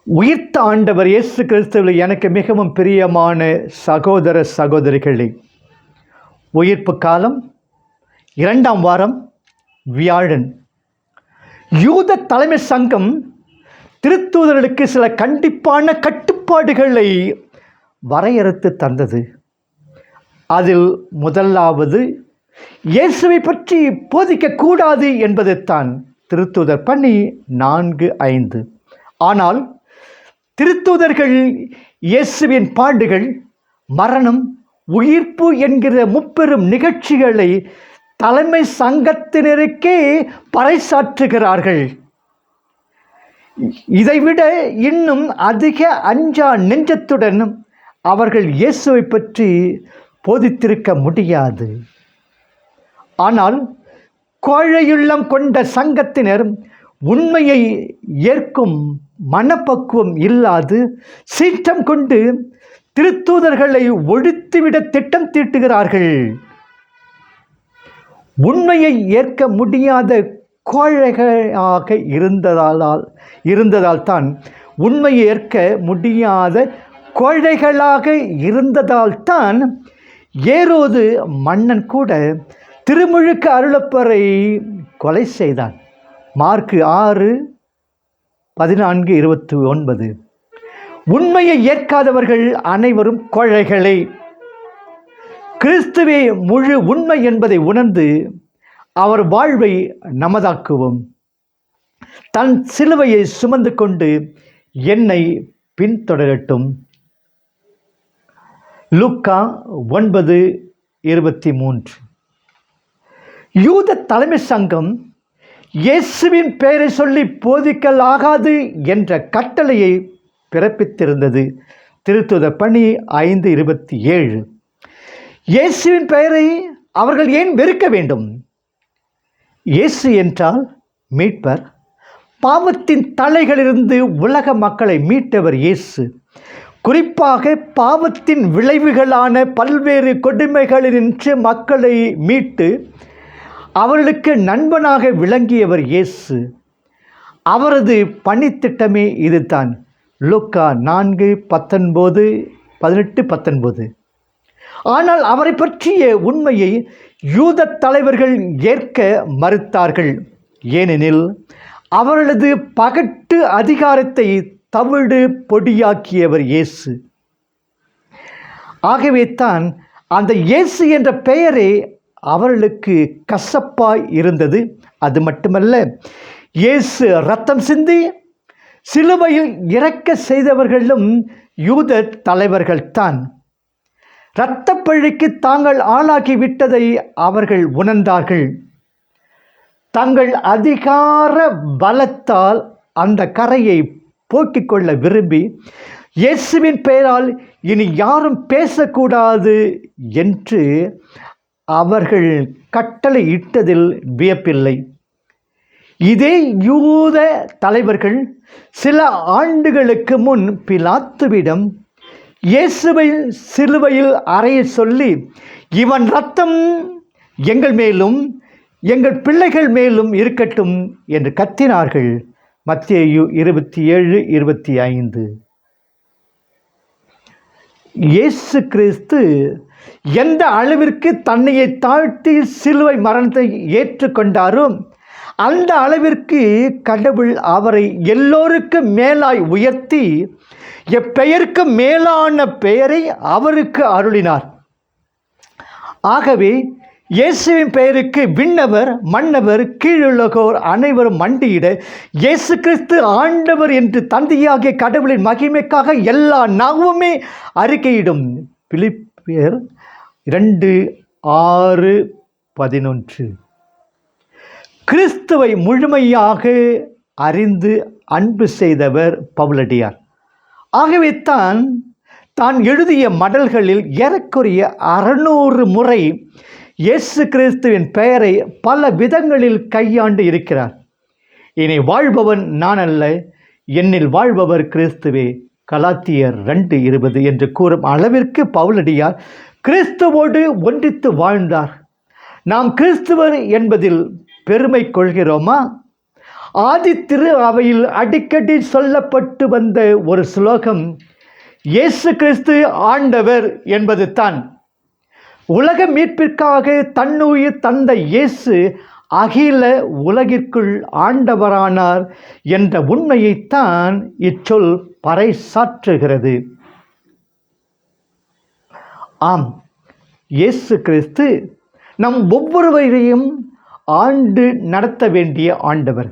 உயிர்த்த ஆண்டவர் இயேசு கிறிஸ்துவில் எனக்கு மிகவும் பிரியமான சகோதர சகோதரிகளே, உயிர்ப்பு காலம் 2ஆம் வாரம் வியாழன். யூத தலைமை சங்கம் திருத்தூதர்களுக்கு சில கண்டிப்பான கட்டுப்பாடுகளை வரையறுத்து தந்தது. அதில் முதலாவது, இயேசுவை பற்றி போதிக்கக்கூடாது என்பது தான் திருத்தூதர் பணி 4:5. ஆனால் திருத்தூதர்கள் இயேசுவின் பாடுகள், மரணம், உயிர்ப்பு என்கிற முப்பெரும் நிகழ்ச்சிகளை தலைமை சங்கத்தினருக்கே பறைசாற்றுகிறார்கள். இதைவிட இன்னும் அதிக அஞ்சா நெஞ்சத்துடன் அவர்கள் இயேசுவை பற்றி போதித்திருக்க முடியாது. ஆனால் கோழையுள்ளம் கொண்ட சங்கத்தினர் உண்மையை ஏற்கும் மனப்பக்குவம் இல்லாது சீற்றம் கொண்டு திருத்தூதர்களை ஒழித்துவிட திட்டம் தீட்டுகிறார்கள். உண்மையை ஏற்க முடியாத கோழைகளாக இருந்ததால் தான் உண்மையை ஏற்க முடியாத கோழைகளாக இருந்ததால் தான் ஏரோது மன்னன் கூட திருமுழுக்கு அருளப்பரை கொலை செய்தான். மார்க்கு 6:14-29. உண்மையை ஏற்காதவர்கள் அனைவரும் கோழைகளே. கிறிஸ்துவே முழு உண்மை என்பதை உணர்ந்து அவர் வாழ்வை நமதாக்குவோம். தன் சிலுவையை சுமந்து கொண்டு என்னை பின்தொடரட்டும். லூக்கா 9:23. யூத தலைமை சங்கம் இயேசுவின் பெயரை சொல்லி போதிக்கலாகாது என்ற கட்டளையை பிறப்பித்திருந்தது. திருத்தூதர் பணி 5:27. இயேசுவின் பெயரை அவர்கள் ஏன் வெறுக்க வேண்டும்? இயேசு என்றால் மீட்பர். பாவத்தின் தலைகளிலிருந்து உலக மக்களை மீட்டவர் இயேசு. குறிப்பாக பாவத்தின் விளைவுகளான பல்வேறு கொடுமைகளினின்று மக்களை மீட்டு அவர்களுக்கு நண்பனாக விளங்கியவர் இயேசு. அவரது பணித்திட்டமே இதுதான். லூக்கா 4:18-19. ஆனால் அவரை பற்றிய உண்மையை யூத தலைவர்கள் ஏற்க மறுத்தார்கள். ஏனெனில் அவர்களது பகட்டு அதிகாரத்தை தவிடு பொடியாக்கியவர் இயேசு. ஆகவே தான் அந்த இயேசு என்ற பெயரே அவர்களுக்கு கசப்பாய் இருந்தது. அது மட்டுமல்ல, இயேசு இரத்தம் சிந்தி சிலுவையில் இறக்க செய்தவர்களும் யூத தலைவர்கள்தான். இரத்தப்பழிக்கு தாங்கள் ஆளாகிவிட்டதை அவர்கள் உணர்ந்தார்கள். தங்கள் அதிகார பலத்தால் அந்த கரையை போக்கிக் கொள்ள விரும்பி இயேசுவின் பெயரால் இனி யாரும் பேசக்கூடாது என்று அவர்கள் கட்டளை இட்டதில் வியப்பில்லை. இதே யூத தலைவர்கள் சில ஆண்டுகளுக்கு முன் பிலாத்துவிடம் இயேசுவை சிலுவையில் அறைய சொல்லி, இவன் இரத்தம் எங்கள் மேலும் எங்கள் பிள்ளைகள் மேலும் இருக்கட்டும் என்று கத்தினார்கள். மத்தேயு 27:25. இயேசு கிறிஸ்து எந்த அளவிற்கு தன்னையை தாழ்த்தி சிலுவை மரணத்தை ஏற்றுக்கொண்டாரோ அந்த அளவிற்கு கடவுள் அவரை எல்லோருக்கும் மேலாய் உயர்த்தி எப்பெயருக்கு மேலான பெயரை அவருக்கு அருளினார். ஆகவே இயேசுவின் பெயருக்கு விண்ணவர், மன்னவர், கீழுலகோர் அனைவரும் மண்டியிட இயேசு கிறிஸ்து ஆண்டவர் என்று தந்தையாகிய கடவுளின் மகிமைக்காக எல்லா நாவுமே அறிக்கையிடும். பிலிப்பியர் 2:6-11. கிறிஸ்துவை முழுமையாக அறிந்து அன்பு செய்தவர் பவுலடியார். ஆகவே தான் எழுதிய மடல்களில் ஏறக்குறைய 600 முறை இயேசு கிறிஸ்துவின் பெயரை பல விதங்களில் கையாண்டு இருக்கிறார். இனி வாழ்பவன் நான் அல்ல, என்னில் வாழ்பவர் கிறிஸ்துவே. கலாத்தியர் 2:20 என்று கூறும் அளவிற்கு பவுலடியார் கிறிஸ்துவோடு ஒன்றித்து வாழ்ந்தார். நாம் கிறிஸ்துவர் என்பதில் பெருமை கொள்கிறோமா? ஆதி திரு அவையில் அடிக்கடி சொல்லப்பட்டு வந்த ஒரு ஸ்லோகம் இயேசு கிறிஸ்து ஆண்டவர் என்பது தான். உலக மீட்பிற்காக தன்னுயிர் தந்த இயேசு அகில உலகிற்குள் ஆண்டவரானார் என்ற உண்மையைத்தான் இச்சொல் பறைசாற்றுகிறது. ஆம், இயேசு கிறிஸ்து நம் ஒவ்வொருவரையும் ஆண்டு நடத்த வேண்டிய ஆண்டவர்.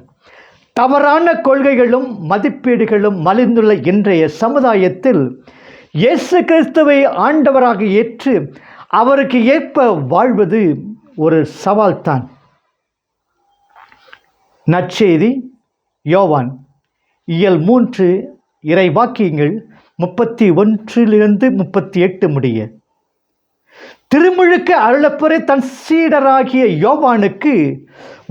தவறான கொள்கைகளும் மதிப்பீடுகளும் மலிந்துள்ள இன்றைய சமுதாயத்தில் இயேசு கிறிஸ்துவை ஆண்டவராக ஏற்று அவருக்கு ஏற்ப வாழ்வது ஒரு சவால்தான். நற்செய்தி யோவான் இயல் 3 இறைவாக்கியங்கள் 31 38 முடிய. திருமுழுக்கு அருளப்பெற தன் சீடராகிய யோவானுக்கு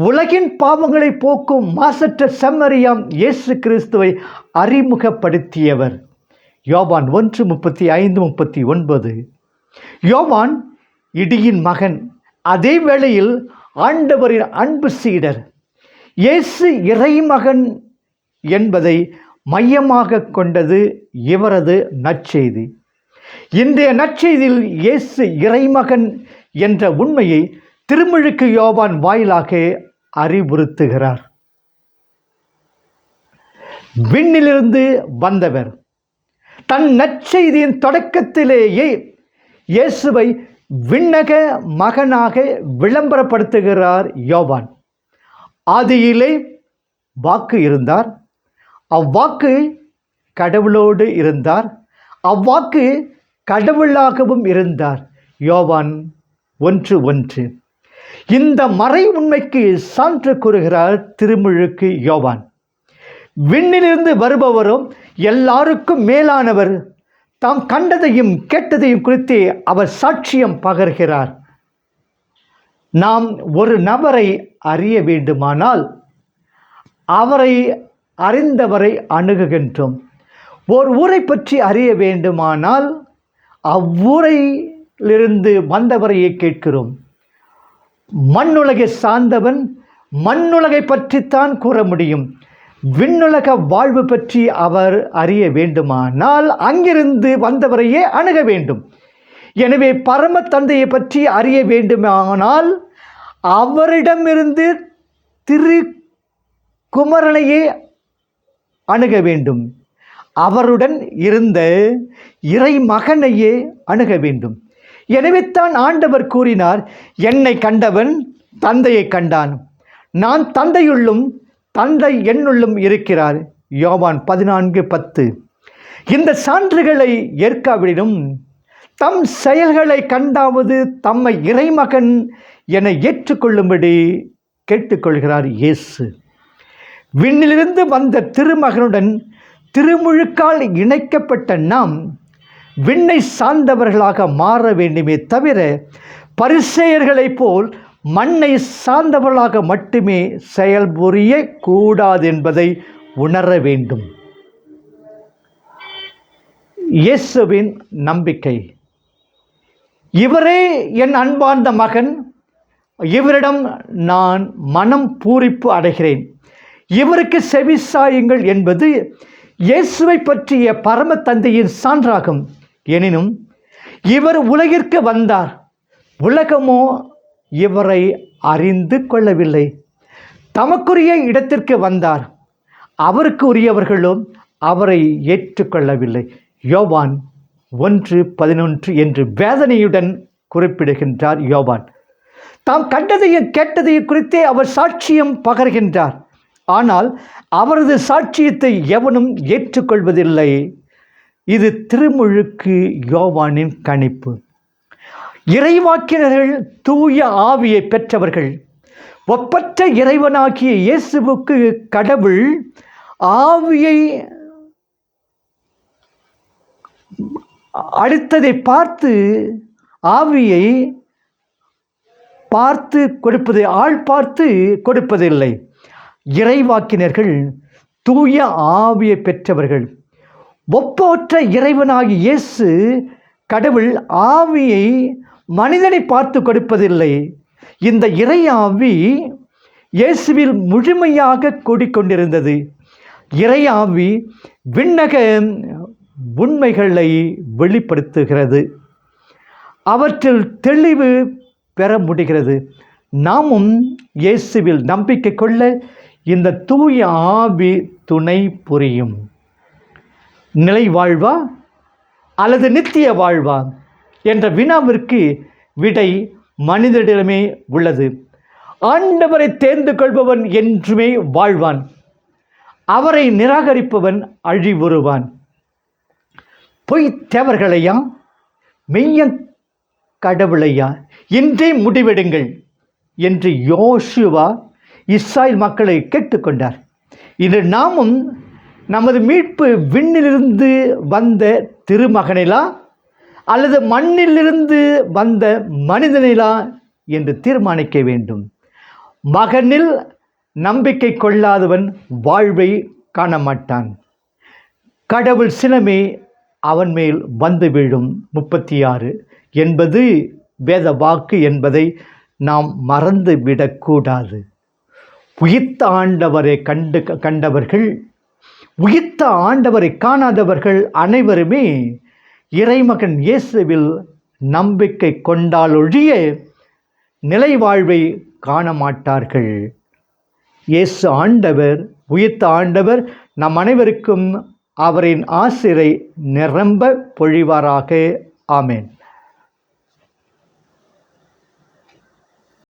உலகின் பாவங்களை போக்கும் மாசற்ற செம்மறியாம் இயேசு கிறிஸ்துவை அறிமுகப்படுத்தியவர். யோவான் 1:35-39. யோவான் இடியின் மகன், அதே வேளையில் ஆண்டவரின் அன்பு சீடர். இயேசு இறைமகன் என்பதை மையமாக கொண்டது இவரது நற்செய்தி. இன்றைய நற்செய்தியில் இயேசு இறைமகன் என்ற உண்மையை திருமுழுக்கு யோவான் வாயிலாக அறிவுறுத்துகிறார். விண்ணிலிருந்து வந்தவர். தன் நற்செய்தியின் தொடக்கத்திலேயே இயேசுவை விண்ணக மகனாக விளம்பரப்படுத்துகிறார் யோவான். ஆதியிலே வாக்கு இருந்தார், அவ்வாக்கு கடவுளோடு இருந்தார், அவ்வாக்கு கடவுளாகவும் இருந்தார். யோவான் 1:1. இந்த மறை உண்மைக்கு சான்று கூறுகிறார் திருமுழுக்கு யோவான். விண்ணிலிருந்து வருபவரும் எல்லாருக்கும் மேலானவர் தாம் கண்டதையும் கேட்டதையும் குறித்து அவர் சாட்சியம் பகர்கிறார். நாம் ஒரு நபரை அறிய வேண்டுமானால் அவரை அறிந்தவரை அணுகுகின்றோம். ஓர் ஊரை பற்றி அறிய வேண்டுமானால் அவ்வூரிலிருந்து வந்தவரையே கேட்கிறோம். மண்ணுலகை சார்ந்தவன் மண்ணுலகை பற்றித்தான் கூற முடியும். விண்ணுலக வாழ்வு பற்றி அவர் அறிய வேண்டுமானால் அங்கிருந்து வந்தவரையே அணுக வேண்டும். எனவே பரம தந்தையை பற்றி அறிய வேண்டுமானால் அவரிடமிருந்து திரு குமரனையே அணுக வேண்டும். அவருடன் இருந்த இறை மகனையே அணுக வேண்டும். எனவே தான் ஆண்டவர் கூறினார், என்னை கண்டவன் தந்தையை கண்டான், நான் தந்தையுள்ளும் தந்தை என்னுள்ளும் இருக்கிறார். யோவான் 14:10. இந்த சான்றுகளை ஏற்காவிடினும் தம் செயல்களை கண்டாவது தம்மை இறைமகன் என ஏற்றுக்கொள்ளும்படி கேட்டுக்கொள்கிறார் இயேசு. விண்ணிலிருந்து வந்த திருமகனுடன் திருமுழுக்கால் இணைக்கப்பட்ட நாம் விண்ணை சார்ந்தவர்களாக மாற வேண்டுமே தவிர பரிசேயர்களைப் போல் மண்ணை சார்ந்தவர்களாக மட்டுமே செயல்புரிய கூடாது என்பதை உணர வேண்டும். இயேசுவின் நம்பிக்கை. இவரே என் அன்பார்ந்த மகன், இவரிடம் நான் மனம் பூரிப்பு அடைகிறேன், இவருக்கு செவிசாயுங்கள் என்பது இயேசுவை பற்றிய பரம தந்தையின் சான்றாகும். எனினும் இவர் உலகிற்கு வந்தார், உலகமோ இவரை அறிந்து கொள்ளவில்லை. தமக்குரிய இடத்திற்கு வந்தார், அவருக்கு உரியவர்களும் அவரை ஏற்றுக்கொள்ளவில்லை. யோவான் 1:11 என்று வேதனையுடன் குறிப்பிடுகின்றார் யோவான். தாம் கண்டதையும் கேட்டதையும் குறித்தே அவர் சாட்சியம் பகர்கின்றார். ஆனால் அவரது சாட்சியத்தை எவனும் ஏற்றுக்கொள்வதில்லை. இது திருமுழுக்கு யோவானின் கணிப்பு. இறைவாக்கினர்கள் தூய ஆவியை பெற்றவர்கள். ஒப்பற்ற இறைவனாகிய இயேசுவுக்கு கடவுள் ஆவியை அளித்ததை பார்த்து ஆவியை பார்த்து கொடுப்பது ஆள் பார்த்து கொடுப்பதில்லை. இறைவாக்கினர்கள் தூய ஆவியை பெற்றவர்கள். ஒப்பற்ற இறைவனாகிய இயேசு கடவுள் ஆவியை மனிதனை பார்த்து கொடுப்பதில்லை. இந்த இறை ஆவி இயேசுவில் முழுமையாக கூடிக்கொண்டிருந்தது. இறையாவி விண்ணக உண்மைகளை வெளிப்படுத்துகிறது, அவற்றில் தெளிவு பெற முடிகிறது. நாமும் இயேசுவில் நம்பிக்கை கொள்ள இந்த தூய ஆவி துணை புரியும். நிலை வாழ்வா அல்லது நித்திய வாழ்வா என்ற வினாவிற்கு விடை மனிதனிடமே உள்ளது. ஆண்டவரை தேர்ந்து கொள்பவன் என்றுமே வாழ்வான், அவரை நிராகரிப்பவன் அழிவுறுவான். பொய் தேவர்களையா மெய்ய கடவுளையா இன்றே முடிவெடுங்கள் என்று யோசுவா இஸ்ராயேல் மக்களை கேட்டுக்கொண்டார். இன்று நாமும் நமது மீட்பு விண்ணிலிருந்து வந்த திருமகனிலா அல்லது மண்ணிலிருந்து வந்த மனிதனிலா என்று தீர்மானிக்க வேண்டும். மகனில் நம்பிக்கை கொள்ளாதவன் வாழ்வை காண மாட்டான். கடவுள் சினமே அவன் மேல் வந்து வீழும். 36 என்பது வேத வாக்கு என்பதை நாம் மறந்துவிடக்கூடாது. உயிர்த்த ஆண்டவரை கண்டவர்கள், உயிர்த்த ஆண்டவரை காணாதவர்கள் அனைவருமே இறைமகன் இயேசுவில் நம்பிக்கை கொண்டாலொழிய நிலை வாழ்வை காண மாட்டார்கள். இயேசு ஆண்டவர், உயிர்த்த ஆண்டவர் நம் அனைவருக்கும் அவரின் ஆசிரை நிரம்ப பொழிவாராக. ஆமென்.